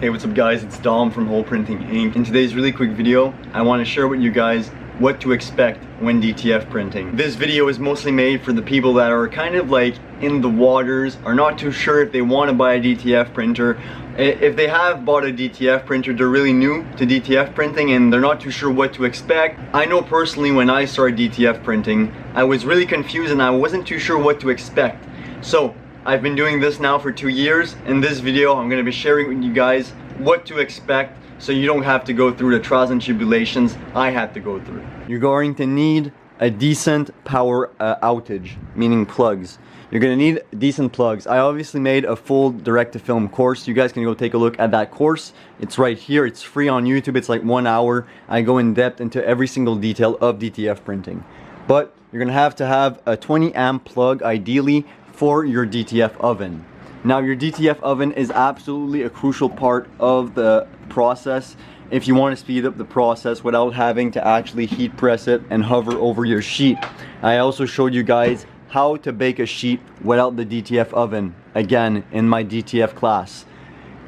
Hey, what's up guys, it's Dom from Hole Printing Inc. In today's really quick video, I want to share with you guys what to expect when DTF printing. This video is mostly made for the people that are kind of like in the waters, are not too sure if they want to buy a DTF printer. If they have bought a DTF printer, they're really new to DTF printing and they're not too sure what to expect. I know personally when I started DTF printing, I was really confused and I wasn't too sure what to expect. So I've been doing this now for 2 years. In this video, I'm going to be sharing with you guys what to expect so you don't have to go through the trials and tribulations I had to go through. You're going to need a decent power outage, meaning plugs. You're going to need decent plugs. I obviously made a full direct-to-film course. You guys can go take a look at that course. It's right here. It's free on YouTube. It's like 1 hour. I go in depth into every single detail of DTF printing. But you're going to have a 20 amp plug, ideally, for your DTF oven. Now your DTF oven is absolutely a crucial part of the process if you want to speed up the process without having to actually heat press it and hover over your sheet. I also showed you guys how to bake a sheet without the DTF oven, again in my DTF class.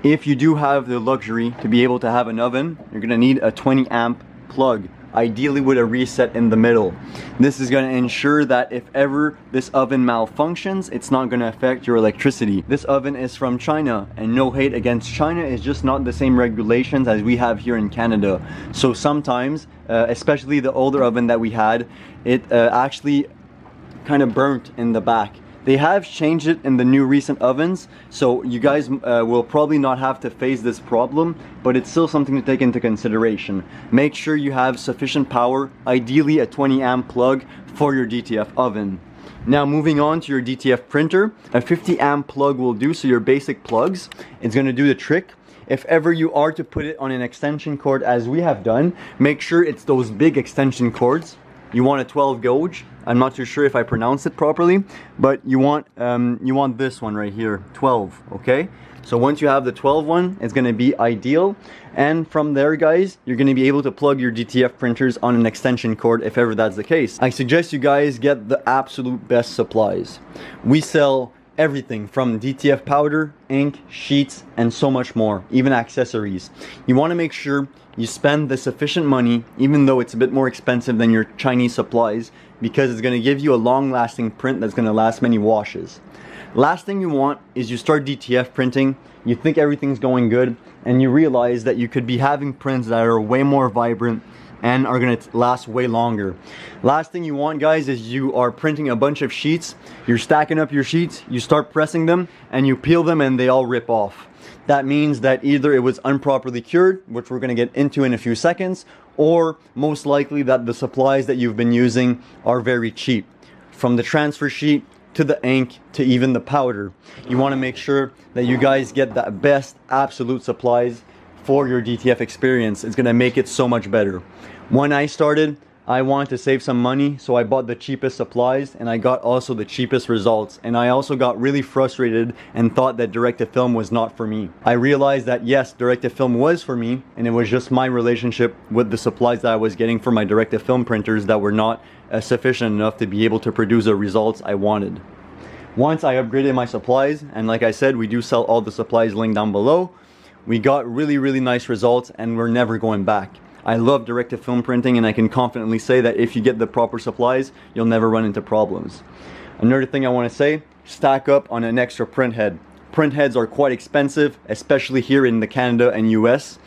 If you do have the luxury to be able to have an oven, you're going to need a 20 amp plug, ideally with a reset in the middle. This is going to ensure that if ever this oven malfunctions, it's not going to affect your electricity. This oven is from China, and no hate against China, it's just not the same regulations as we have here in Canada. So sometimes, especially the older oven that we had, it actually kind of burnt in the back. They have changed it in the new recent ovens, so you guys will probably not have to face this problem, but it's still something to take into consideration. Make sure you have sufficient power, ideally a 20 amp plug for your DTF oven. Now moving on to your DTF printer, a 50 amp plug will do, so your basic plugs. It's going to do the trick. If ever you are to put it on an extension cord as we have done, make sure it's those big extension cords. You want a 12 gauge. I'm not too sure if I pronounced it properly, but you want this one right here, 12, okay? So once you have the 12 one, it's going to be ideal. And from there, guys, you're going to be able to plug your DTF printers on an extension cord if ever that's the case. I suggest you guys get the absolute best supplies. We sell everything from DTF powder, ink, sheets, and so much more, even accessories. You want to make sure you spend the sufficient money, even though it's a bit more expensive than your Chinese supplies, because it's going to give you a long-lasting print that's going to last many washes. Last thing you want is you start DTF printing, you think everything's going good, and you realize that you could be having prints that are way more vibrant and are going to last way longer. Last thing you want, guys, is you are printing a bunch of sheets, you're stacking up your sheets, you start pressing them, and you peel them and they all rip off. That means that either it was improperly cured, which we're going to get into in a few seconds, or most likely that the supplies that you've been using are very cheap. From the transfer sheet to the ink to even the powder. You want to make sure that you guys get the best absolute supplies for your DTF experience. It's going to make it so much better. When I started, I wanted to save some money, so I bought the cheapest supplies and I got also the cheapest results. And I also got really frustrated and thought that direct-to-film was not for me. I realized that yes, direct-to-film was for me, and it was just my relationship with the supplies that I was getting for my direct-to-film printers that were not sufficient enough to be able to produce the results I wanted. Once I upgraded my supplies, and like I said, we do sell all the supplies linked down below, we got really nice results and we're never going back. I love direct-to-film printing, and I can confidently say that if you get the proper supplies, you'll never run into problems. Another thing I want to say, stack up on an extra print head. Print heads are quite expensive, especially here in the Canada and US,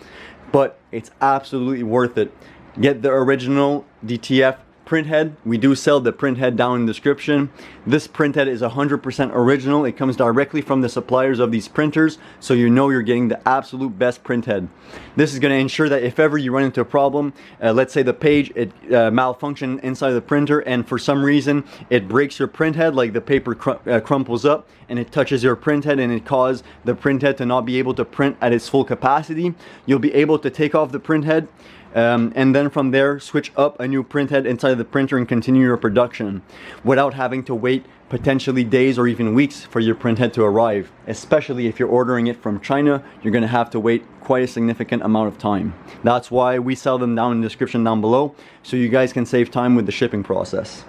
but it's absolutely worth it. Get the original DTF print head. We do sell the print head down in the description. This print head is 100% original. It comes directly from the suppliers of these printers, so you know you're getting the absolute best print head. This is going to ensure that if ever you run into a problem, let's say the page malfunctioned inside the printer and for some reason it breaks your print head, like the paper crumples up and it touches your print head and it causes the print head to not be able to print at its full capacity, you'll be able to take off the print head and then from there switch up a new print head inside the printer and continue your production without having to wait potentially days or even weeks for your print head to arrive. Especially if you're ordering it from China, you're going to have to wait quite a significant amount of time. That's why we sell them down in the description down below, so you guys can save time with the shipping process.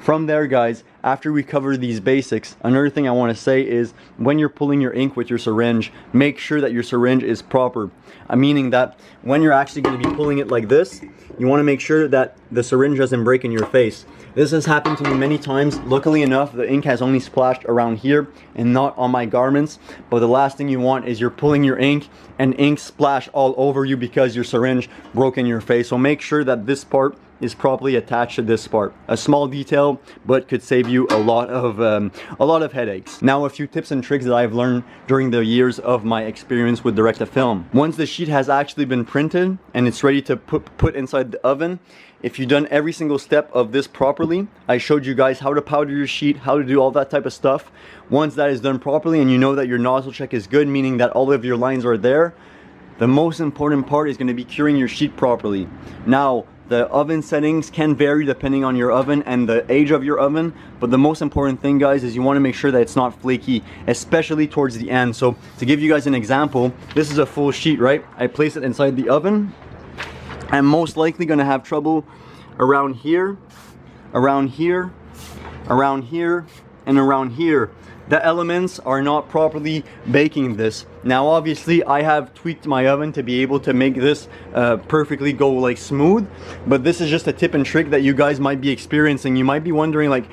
From there, guys, after we cover these basics, another thing I want to say is when you're pulling your ink with your syringe, make sure that your syringe is proper. Meaning that when you're actually going to be pulling it like this, you want to make sure that the syringe doesn't break in your face. This has happened to me many times. Luckily enough, the ink has only splashed around here and not on my garments. But the last thing you want is you're pulling your ink and ink splash all over you because your syringe broke in your face. So make sure that this part is properly attached to this part. A small detail, but could save you a lot of headaches. Now, a few tips and tricks that I've learned during the years of my experience with direct-to-film. Once the sheet has actually been printed and it's ready to put inside the oven, if you've done every single step of this properly, I showed you guys how to powder your sheet, how to do all that type of stuff. Once that is done properly and you know that your nozzle check is good, meaning that all of your lines are there, the most important part is going to be curing your sheet properly. Now, the oven settings can vary depending on your oven and the age of your oven, but the most important thing, guys, is you want to make sure that it's not flaky, especially towards the end. So to give you guys an example, this is a full sheet, right? I place it inside the oven. I'm most likely going to have trouble around here, around here, around here, and around here. The elements are not properly baking this. Now obviously I have tweaked my oven to be able to make this perfectly go like smooth, but this is just a tip and trick that you guys might be experiencing. You might be wondering, like,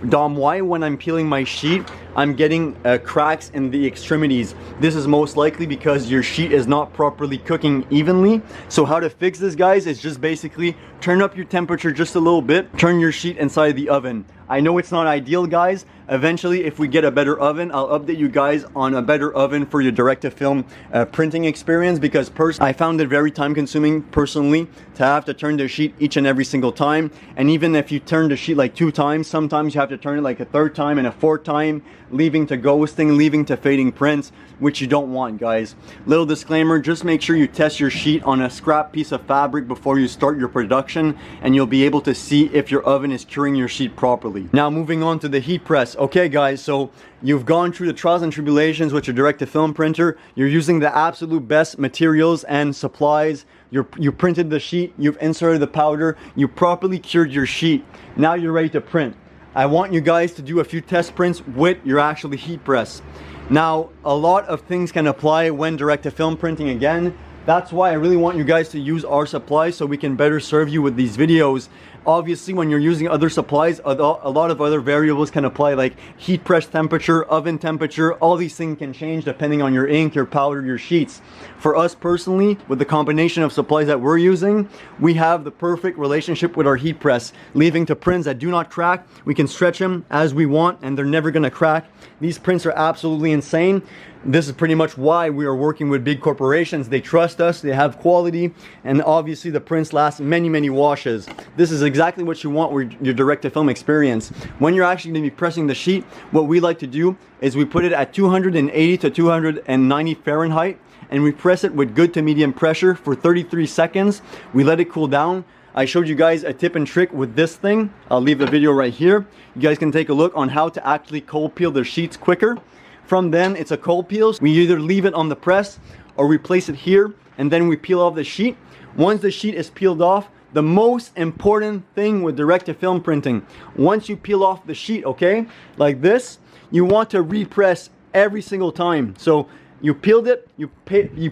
Dom, why when I'm peeling my sheet I'm getting cracks in the extremities? This is most likely because your sheet is not properly cooking evenly. So how to fix this, guys, is just basically turn up your temperature just a little bit, turn your sheet inside the oven. I know it's not ideal, guys. Eventually, if we get a better oven, I'll update you guys on a better oven for your direct-to-film printing experience, because I found it very time-consuming personally to have to turn the sheet each and every single time. And even if you turn the sheet like 2 times, sometimes you have to turn it like a 3rd time and a 4th time, leaving to ghosting, leaving to fading prints, which you don't want, guys. Little disclaimer, just make sure you test your sheet on a scrap piece of fabric before you start your production, and you'll be able to see if your oven is curing your sheet properly. Now, moving on to the heat press. Okay, guys, so you've gone through the trials and tribulations with your direct-to-film printer. You're using the absolute best materials and supplies. You printed the sheet, you've inserted the powder, you properly cured your sheet. Now you're ready to print. I want you guys to do a few test prints with your actual heat press. Now, a lot of things can apply when direct-to-film printing again. That's why I really want you guys to use our supplies so we can better serve you with these videos. Obviously, when you're using other supplies, a lot of other variables can apply, like heat press temperature, oven temperature. All these things can change depending on your ink, your powder, your sheets. For us personally, with the combination of supplies that we're using, we have the perfect relationship with our heat press, leaving to prints that do not crack. We can stretch them as we want and they're never gonna crack. These prints are absolutely insane. This is pretty much why we are working with big corporations. They trust us, they have quality, and obviously the prints last many, many washes. This is exactly what you want with your direct-to-film experience. When you're actually going to be pressing the sheet, what we like to do is we put it at 280 to 290 Fahrenheit, and we press it with good to medium pressure for 33 seconds. We let it cool down. I showed you guys a tip and trick with this thing. I'll leave the video right here. You guys can take a look on how to actually cold peel the sheets quicker. From then, it's a cold peel. We either leave it on the press or we place it here and then we peel off the sheet. Once the sheet is peeled off, the most important thing with direct-to-film printing, once you peel off the sheet, okay, like this, you want to repress every single time. So you peeled it, you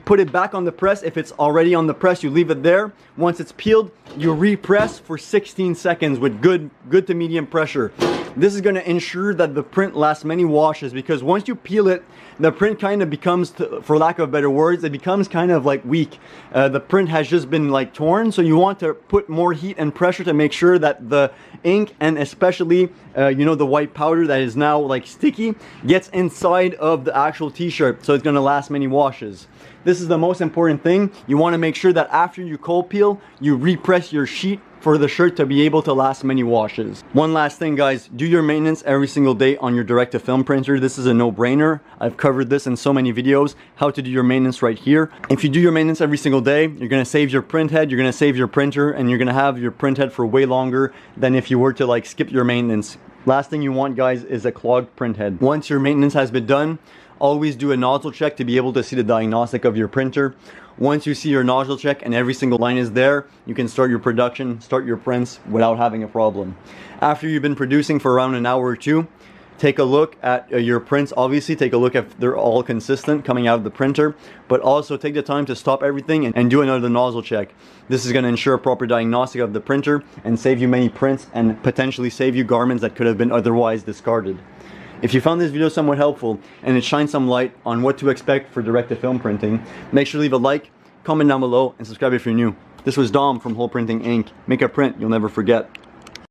put it back on the press. If it's already on the press, you leave it there. Once it's peeled, you repress for 16 seconds with good to medium pressure. This is going to ensure that the print lasts many washes, because once you peel it, the print kind of becomes, for lack of better words, it becomes kind of like weak. The print has just been like torn, so you want to put more heat and pressure to make sure that the ink, and especially you know, the white powder that is now like sticky, gets inside of the actual t-shirt, so it's going to last many washes. This is the most important thing. You want to make sure that after you cold peel, you repress your sheet for the shirt to be able to last many washes. One last thing, guys, do your maintenance every single day on your direct-to-film printer. This is a no-brainer. I've covered this in so many videos, how to do your maintenance right here. If you do your maintenance every single day, you're gonna save your print head, you're gonna save your printer, and you're gonna have your print head for way longer than if you were to like skip your maintenance. Last thing you want, guys, is a clogged print head. Once your maintenance has been done, always do a nozzle check to be able to see the diagnostic of your printer. Once you see your nozzle check and every single line is there, you can start your production, start your prints without having a problem. After you've been producing for around an hour or two, take a look at your prints. Obviously, take a look if they're all consistent coming out of the printer, but also take the time to stop everything and do another nozzle check. This is going to ensure a proper diagnostic of the printer and save you many prints and potentially save you garments that could have been otherwise discarded. If you found this video somewhat helpful and it shines some light on what to expect for direct-to-film printing, make sure to leave a like, comment down below, and subscribe if you're new. This was Dom from Hole Printing Inc. Make a print you'll never forget.